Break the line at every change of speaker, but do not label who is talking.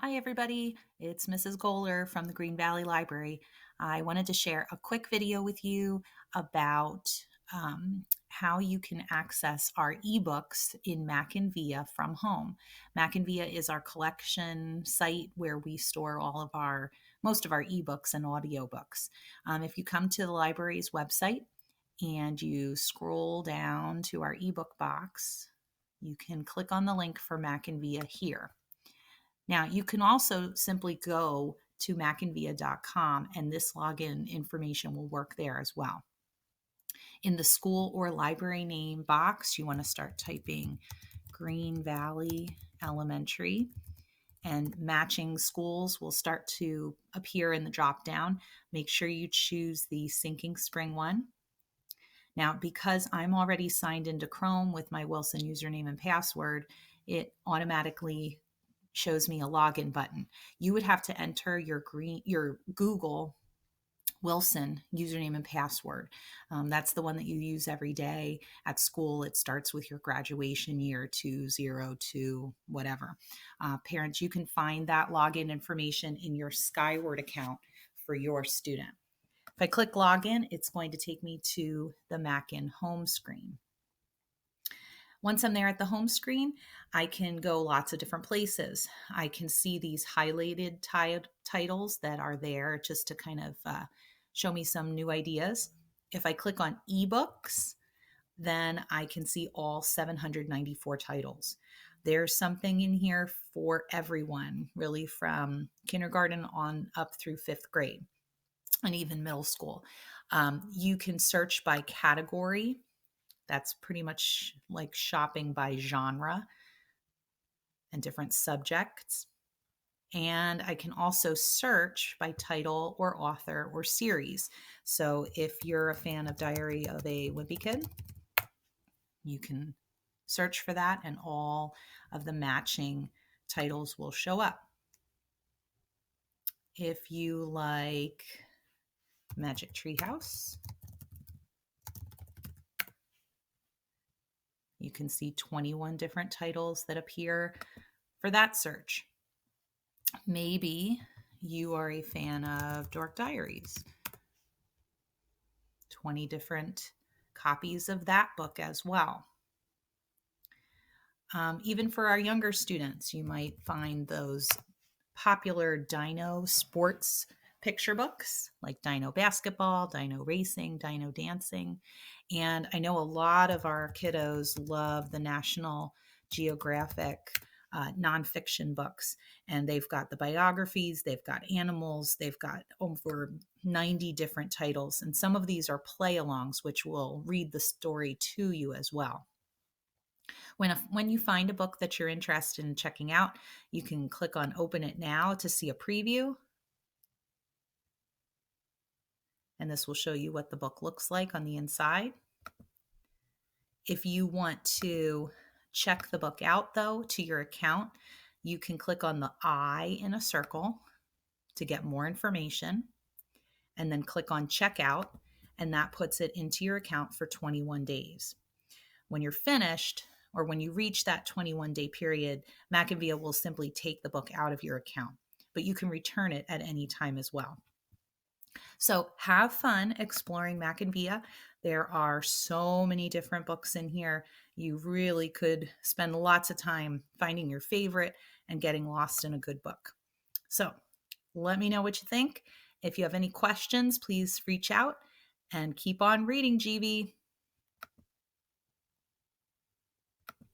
Hi, everybody. It's Mrs. Goler from the Green Valley Library. I wanted to share a quick video with you about how you can access our eBooks in MackinVIA from home. MackinVIA is our collection site where we store most of our eBooks and audiobooks. If you come to the library's website and you scroll down to our ebook box, you can click on the link for MackinVIA here. Now, you can also simply go to mackinvia.com and this login information will work there as well. In the school or library name box, you want to start typing Green Valley Elementary, and matching schools will start to appear in the drop down. Make sure you choose the Sinking Spring one. Now, because I'm already signed into Chrome with my Wilson username and password, it automatically shows me a login button. You would have to enter your Google Wilson username and password. That's the one that you use every day at school. It starts with your graduation year 202 whatever. Parents, you can find that login information in your Skyward account for your student. If I click login, it's going to take me to the Mackin home screen. Once I'm there at the home screen, I can go lots of different places. I can see these highlighted titles that are there just to kind of show me some new ideas. If I click on eBooks, then I can see all 794 titles. There's something in here for everyone, really from kindergarten on up through 5th grade and even middle school. You can search by category. That's pretty much like shopping by genre and different subjects. And I can also search by title or author or series. So if you're a fan of Diary of a Wimpy Kid, you can search for that and all of the matching titles will show up. If you like Magic Tree House, you can see 21 different titles that appear for that search. Maybe you are a fan of Dork Diaries. 20 different copies of that book as well. Even for our younger students, you might find those popular dino sports picture books like Dino Basketball, Dino Racing, Dino Dancing. And I know a lot of our kiddos love the National Geographic nonfiction books. And they've got the biographies, they've got animals, they've got over 90 different titles. And some of these are play-alongs, which will read the story to you as well. When you find a book that you're interested in checking out, you can click on Open It Now to see a preview. And this will show you what the book looks like on the inside. If you want to check the book out, though, to your account, you can click on the I in a circle to get more information, and then click on Checkout, and that puts it into your account for 21 days. When you're finished, or when you reach that 21-day period, MackinVIA will simply take the book out of your account, but you can return it at any time as well. So have fun exploring MackinVIA. There are so many different books in here. You really could spend lots of time finding your favorite and getting lost in a good book. So let me know what you think. If you have any questions, please reach out and keep on reading, GB.